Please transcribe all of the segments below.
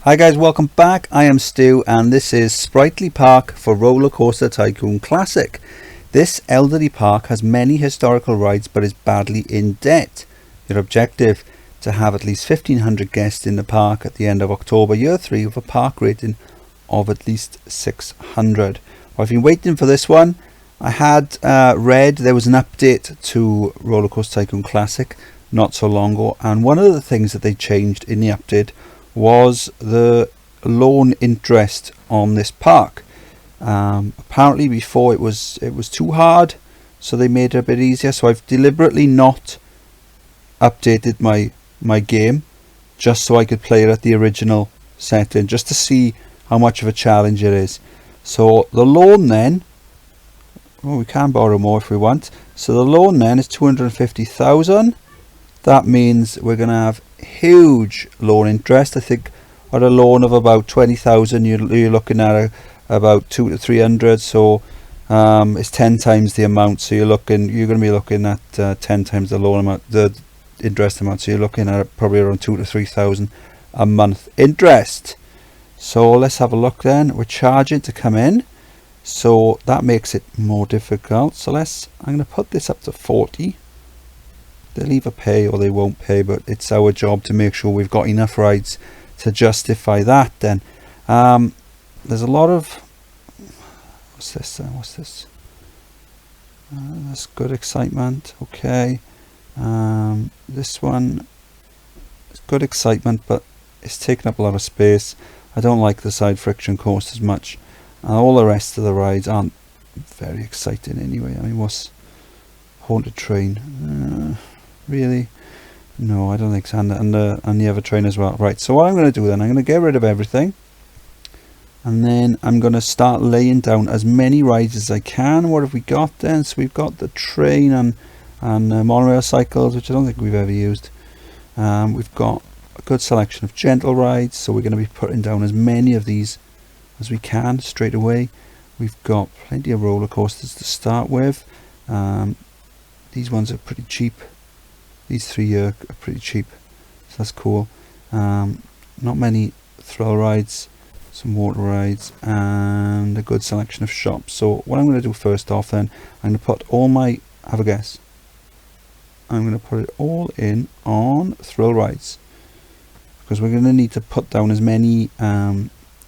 Hi guys, welcome back. I am Stu and this is Sprightly Park for Roller Coaster Tycoon Classic. This elderly park has many historical rides but is badly in debt. Your objective: to have at least 1,500 guests in the park at the end of October year 3 with a park rating of at least 600. Well, I've been waiting for this one. I had read there was an update to Roller Coaster Tycoon Classic not so long ago, and one of the things that they changed in the update was the loan interest on this park. Apparently before it was too hard, so they made it a bit easier. So I've deliberately not updated my game just so I could play it at the original setting, just to see how much of a challenge it is. So the loan then, we can borrow more if we want. So the loan then is 250,000. That means we're going to have huge loan interest. I think at a loan of about 20,000 you're looking at about 200 to 300. So it's 10 times the amount. So you're going to be looking at 10 times the loan amount, the interest amount. So you're looking at probably around 2,000 to 3,000 a month interest. So let's have a look then. We're charging to come in, so that makes it more difficult. So I'm going to put this up to 40. They'll either pay or they won't pay, but it's our job to make sure we've got enough rides to justify that. Then there's a lot of what's this? That's good excitement. Okay, this one is good excitement, but it's taking up a lot of space. I don't like the side friction coaster as much. All the rest of the rides aren't very exciting anyway. I mean, what's Haunted Train? Really? No, I don't think so. And the other train as well. Right, so what I'm going to do then, I'm going to get rid of everything, and then I'm going to start laying down as many rides as I can. What have we got then? So we've got the train and monorail cycles, which I don't think we've ever used. We've got a good selection of gentle rides, so we're going to be putting down as many of these as we can straight away. We've got plenty of roller coasters to start with. These ones are pretty cheap. These three are pretty cheap, so that's cool. Not many thrill rides, some water rides, and a good selection of shops. So what I'm going to do first off then, I'm going to put all my, have a guess, I'm going to put it all in on thrill rides, because we're going to need to put down as many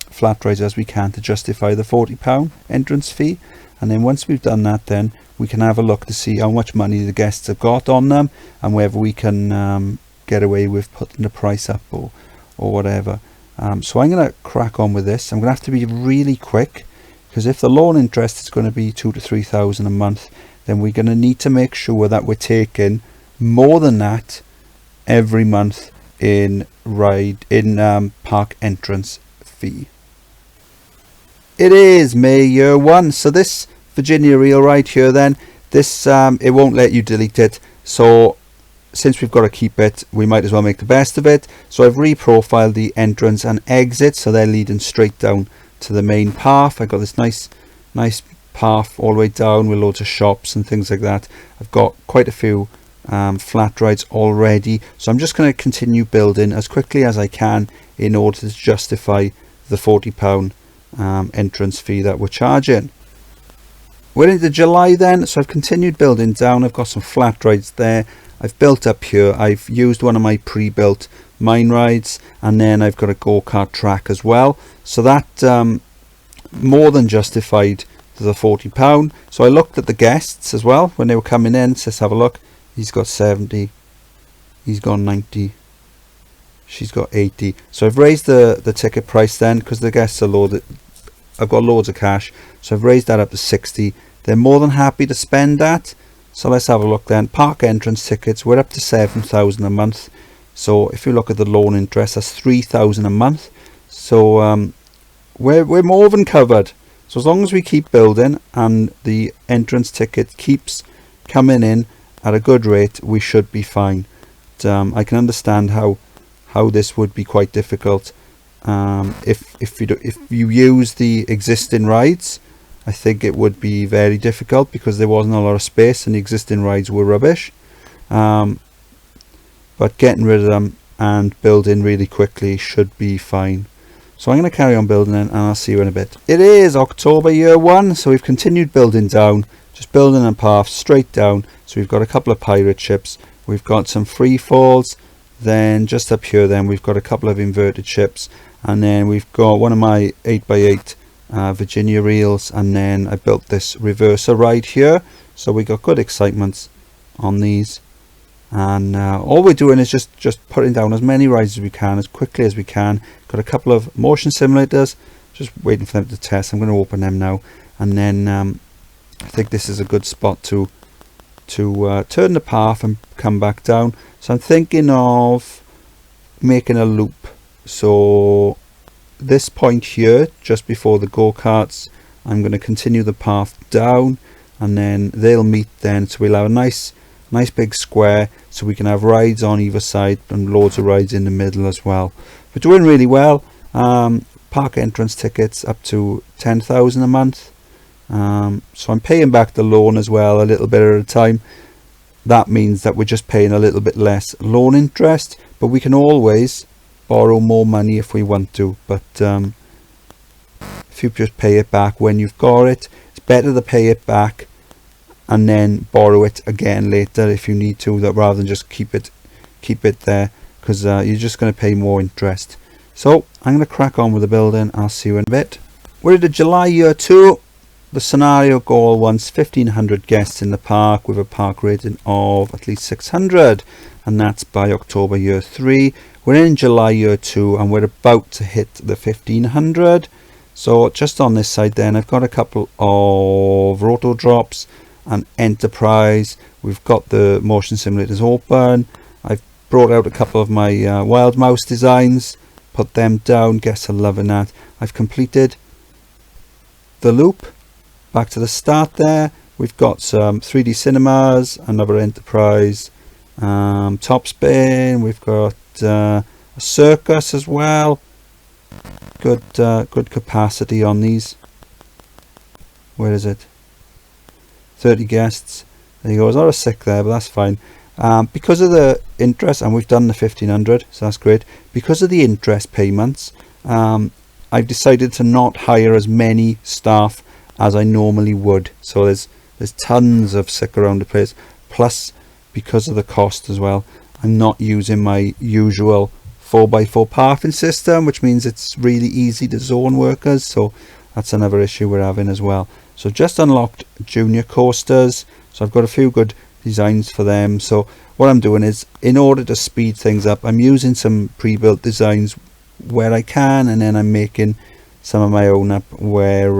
flat rides as we can to justify the £40 entrance fee. And then once we've done that, then we can have a look to see how much money the guests have got on them, and whether we can get away with putting the price up or whatever. So I'm going to crack on with this. I'm going to have to be really quick, because if the loan interest is going to be 2,000 to 3,000 a month, then we're going to need to make sure that we're taking more than that every month in park entrance fee. It is May year 1, so this Virginia Reel ride here then, this it won't let you delete it, so since we've got to keep it, we might as well make the best of it. So I've reprofiled the entrance and exit, so they're leading straight down to the main path. I've got this nice path all the way down with loads of shops and things like that. I've got quite a few flat rides already, so I'm just going to continue building as quickly as I can in order to justify the £40 entrance fee that we're charging. We're into July then, so I've continued building down. I've got some flat rides there. I've built up here. I've used one of my pre-built mine rides, and then I've got a go-kart track as well, so that more than justified the £40. So I looked at the guests as well when they were coming in. So let's have a look. He's got 70, he's got 90, she's got 80. So I've raised the ticket price then, because the guests are loaded. I've got loads of cash, so I've raised that up to 60. They're more than happy to spend that. So let's have a look then. Park entrance tickets, we're up to 7,000 a month. So if you look at the loan interest, that's 3,000 a month. So we're more than covered. So as long as we keep building and the entrance ticket keeps coming in at a good rate, we should be fine. But, I can understand how this would be quite difficult. If you use the existing rides, I think it would be very difficult, because there wasn't a lot of space and the existing rides were rubbish. But getting rid of them and building really quickly should be fine. So I'm going to carry on building it, and I'll see you in a bit. It is October year 1, so we've continued building down, just building a path straight down. So we've got a couple of pirate ships, we've got some free falls, then just up here then we've got a couple of inverted ships, and then we've got one of my 8x8 Virginia reels, and then I built this reverser ride here. So we got good excitement on these, and all we're doing is just putting down as many rides as we can as quickly as we can. Got a couple of motion simulators, just waiting for them to test. I'm going to open them now, and then I think this is a good spot to turn the path and come back down. So I'm thinking of making a loop. So this point here, just before the go-karts, I'm going to continue the path down, and then they'll meet then. So we'll have a nice big square, so we can have rides on either side and loads of rides in the middle as well. We're doing really well. Park entrance tickets up to 10,000 a month. So I'm paying back the loan as well a little bit at a time. That means that we're just paying a little bit less loan interest, but we can always borrow more money if we want to. But if you just pay it back when you've got it, it's better to pay it back and then borrow it again later if you need to, that rather than just keep it there, because you're just going to pay more interest. So I'm going to crack on with the building. I'll see you in a bit. We're at July year 2. The scenario goal wants 1,500 guests in the park with a park rating of at least 600, and that's by October year 3. We're in July year 2, and we're about to hit the 1,500. So just on this side then, I've got a couple of roto drops and enterprise. We've got the motion simulators open. I've brought out a couple of my wild mouse designs, put them down. Guests are loving that. I've completed the loop. Back to the start there, we've got some 3D cinemas, another enterprise, top spin. We've got a circus as well. Good capacity on these. Where is it? 30 guests. There you go. There's not a sick there, but that's fine. Because of the interest, and we've done the 1,500, so that's great. Because of the interest payments, I've decided to not hire as many staff as I normally would. So there's tons of sick around the place. Plus, because of the cost as well, I'm not using my usual 4x4 pathing system, which means it's really easy to zone workers. So that's another issue we're having as well. So just unlocked junior coasters, so I've got a few good designs for them. So what I'm doing is, in order to speed things up, I'm using some pre-built designs where I can, and then I'm making some of my own up where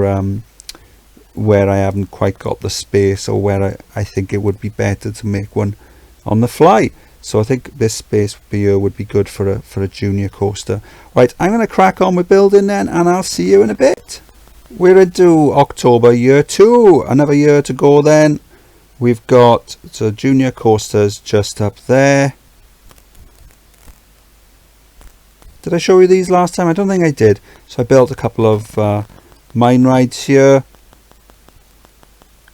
I haven't quite got the space, or where I think it would be better to make one on the fly. So I think this space here would be good for a junior coaster. Right, I'm going to crack on with building then, and I'll see you in a bit. We're into October year 2, another year to go then. We've got the junior coasters just up there. Did I show you these last time? I don't think I did. So I built a couple of mine rides here.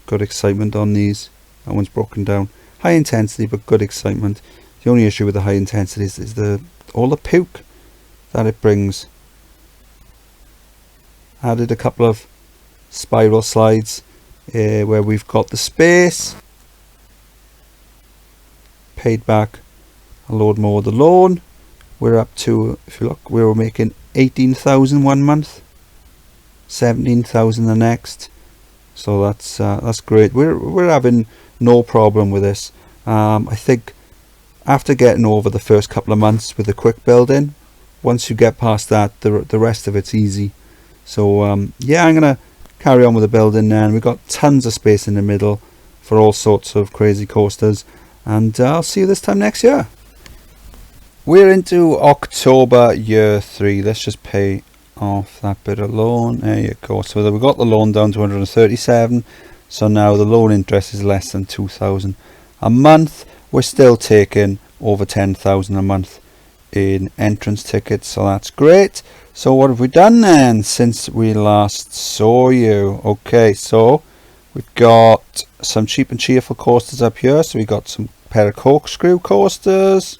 Good excitement on these. That one's broken down. High intensity, but good excitement. The only issue with the high intensity is all the puke that it brings. Added a couple of spiral slides where we've got the space. Paid back a load more of the loan. We're up to, if you look, we were making 18,000 one month, 17,000 the next. So that's great. We're having no problem with this. I think after getting over the first couple of months with the quick building, once you get past that, the rest of it's easy. So yeah, I'm gonna carry on with the building now. We've got tons of space in the middle for all sorts of crazy coasters, and I'll see you this time next year. We're into October year 3. Let's just pay off that bit of loan. There you go. So we got the loan down to 137. So now the loan interest is less than 2,000 a month. We're still taking over 10,000 a month in entrance tickets, so that's great. So what have we done then since we last saw you? Okay, so we've got some cheap and cheerful coasters up here. So we got some pair of corkscrew coasters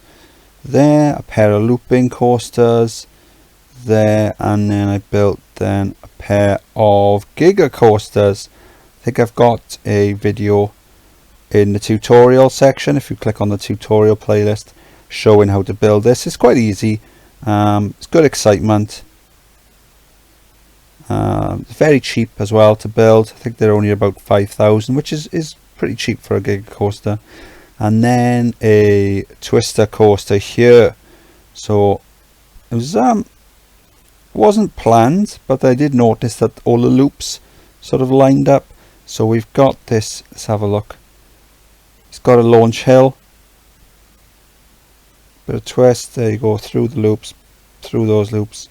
there, a pair of looping coasters there, and then I built then a pair of Giga coasters. I think I've got a video in the tutorial section, if you click on the tutorial playlist, showing how to build this. It's quite easy. It's good excitement. Very cheap as well to build. I think they're only about 5,000, which is pretty cheap for a Giga coaster. And then a twister coaster here. So it was wasn't planned, but I did notice that all the loops sort of lined up. So we've got this. Let's have a look. It's got a launch hill, bit of twist. There you go, through the loops, through those loops,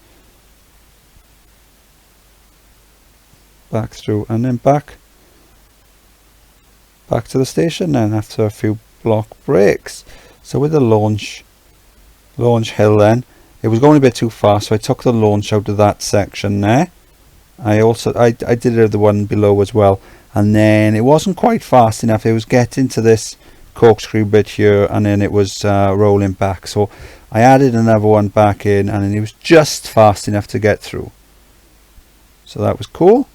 back through, and then back to the station then after a few block breaks. So with the launch hill then, it was going a bit too fast, so I took the launch out of that section there. I did it at the one below as well, and then it wasn't quite fast enough. It was getting to this corkscrew bit here, and then it was rolling back, so I added another one back in, and then it was just fast enough to get through. So that was cool.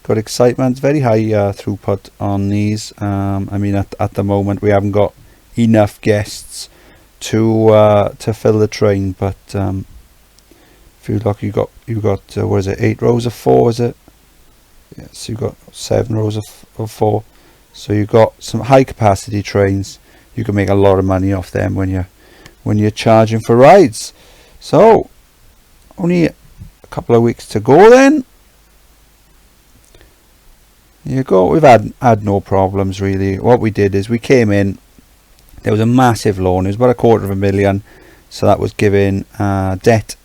Good excitement, very high throughput on these. I mean, at the moment we haven't got enough guests to fill the train, but if you look, you got what is it, 8 rows of 4, is it? Yes, you got 7 rows of 4. So you got some high capacity trains. You can make a lot of money off them when you're charging for rides. So only a couple of weeks to go then. There you go. We've had no problems really. What we did is we came in. There was a massive loan. It was about $250,000. So that was giving debt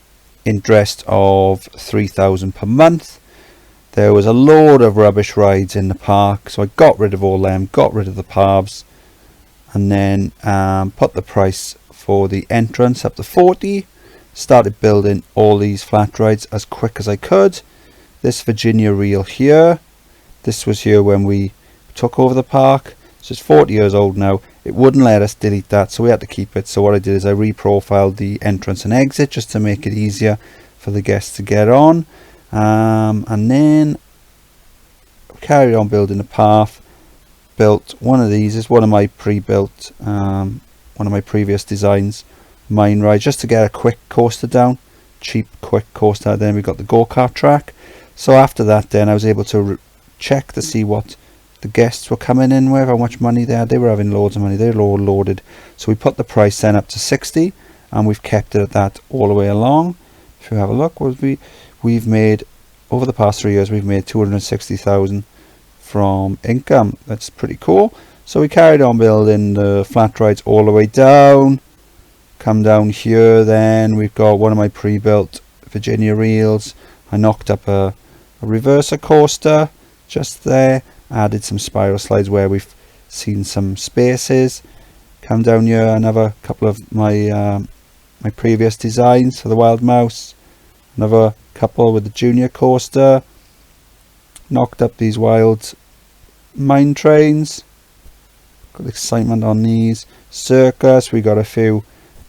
interest of $3,000 per month. There was a load of rubbish rides in the park, so I got rid of all them, got rid of the paths, and then put the price for the entrance up to 40. Started building all these flat rides as quick as I could. This Virginia reel here, this was here when we took over the park. So it's 40 years old now. It wouldn't let us delete that, so we had to keep it. So what I did is I reprofiled the entrance and exit just to make it easier for the guests to get on. And then carried on building the path. Built one of these. Is one of my pre-built, one of my previous designs, mine ride, just to get a quick coaster down, cheap quick coaster. Then we got the go-kart track. So after that, then I was able to check to see what the guests were coming in with, how much money they had. They were having loads of money. They were all loaded. So we put the price then up to 60, and we've kept it at that all the way along. If you have a look, we've made, over the past 3 years, we've made 260,000 from income. That's pretty cool. So we carried on building the flat rides all the way down. Come down here, then we've got one of my pre-built Virginia reels. I knocked up a reverser coaster just there. Added some spiral slides where we've seen some spaces. Come down here, another couple of my my previous designs for the Wild Mouse. Another couple with the junior coaster. Knocked up these wild mine trains. Got excitement on these. Circus, we got a few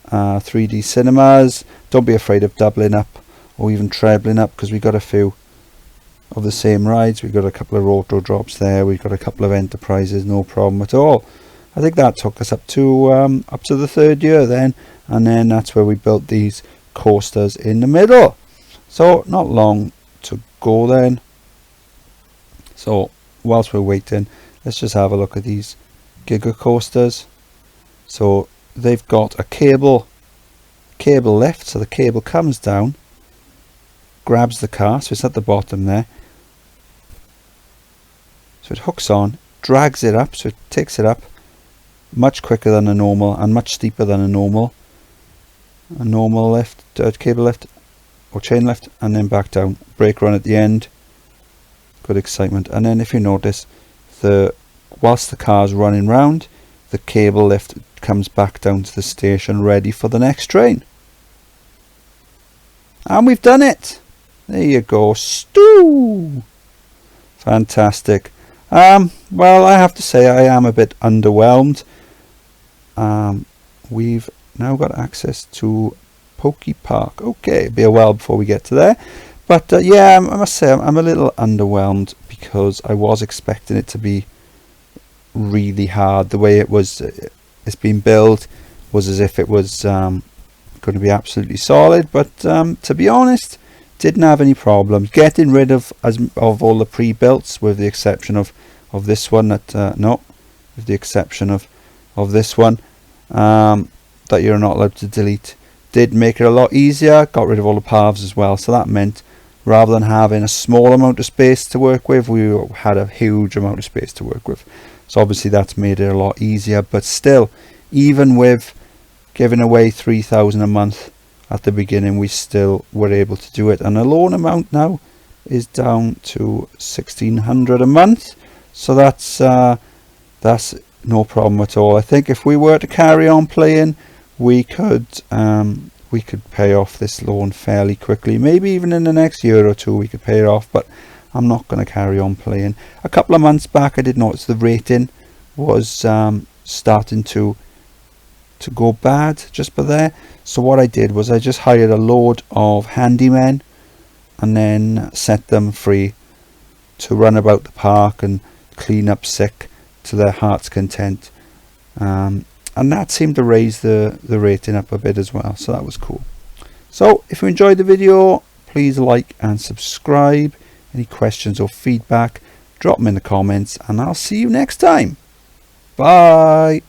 3D cinemas. Don't be afraid of doubling up or even trebling up, because we got a few of the same rides. We got a couple of roto drops there. We got a couple of enterprises, no problem at all. I think that took us up to the 3rd year then, and then that's where we built these coasters in the middle. So not long to go then. So whilst we're waiting, let's just have a look at these Giga coasters. So they've got a cable lift, so the cable comes down, grabs the car, so it's at the bottom there. So it hooks on, drags it up, so it takes it up much quicker than a normal and much steeper than a normal lift, cable lift or chain lift, and then back down. Brake run at the end. Good excitement. And then if you notice, whilst the car's running round, the cable lift comes back down to the station ready for the next train. And we've done it. There you go, Stu. Fantastic. Well, I have to say I am a bit underwhelmed. We've now got access to Pokey Park. Okay, it'll be a while before we get to there. But yeah, I must say I'm a little underwhelmed because I was expecting it to be really hard. The way it's been built was as if it was going to be absolutely solid. But to be honest, didn't have any problems getting rid of all the pre-builts, with the exception of this one. With the exception of this one that you're not allowed to delete. Did make it a lot easier. Got rid of all the paths as well. So that meant rather than having a small amount of space to work with, we had a huge amount of space to work with. So obviously that's made it a lot easier. But still, even with giving away 3,000 a month at the beginning, we still were able to do it. And the loan amount now is down to 1,600 a month. So that's no problem at all. I think if we were to carry on playing, we could pay off this loan fairly quickly. Maybe even in the next year or two we could pay it off, but I'm not going to carry on playing. A couple of months back I did notice the rating was starting to go bad just by there. So what I did was I just hired a load of handymen and then set them free to run about the park and clean up sick to their heart's content, and that seemed to raise the rating up a bit as well, so that was cool. So if you enjoyed the video, please like and subscribe. Any questions or feedback, drop them in the comments, and I'll see you next time. Bye.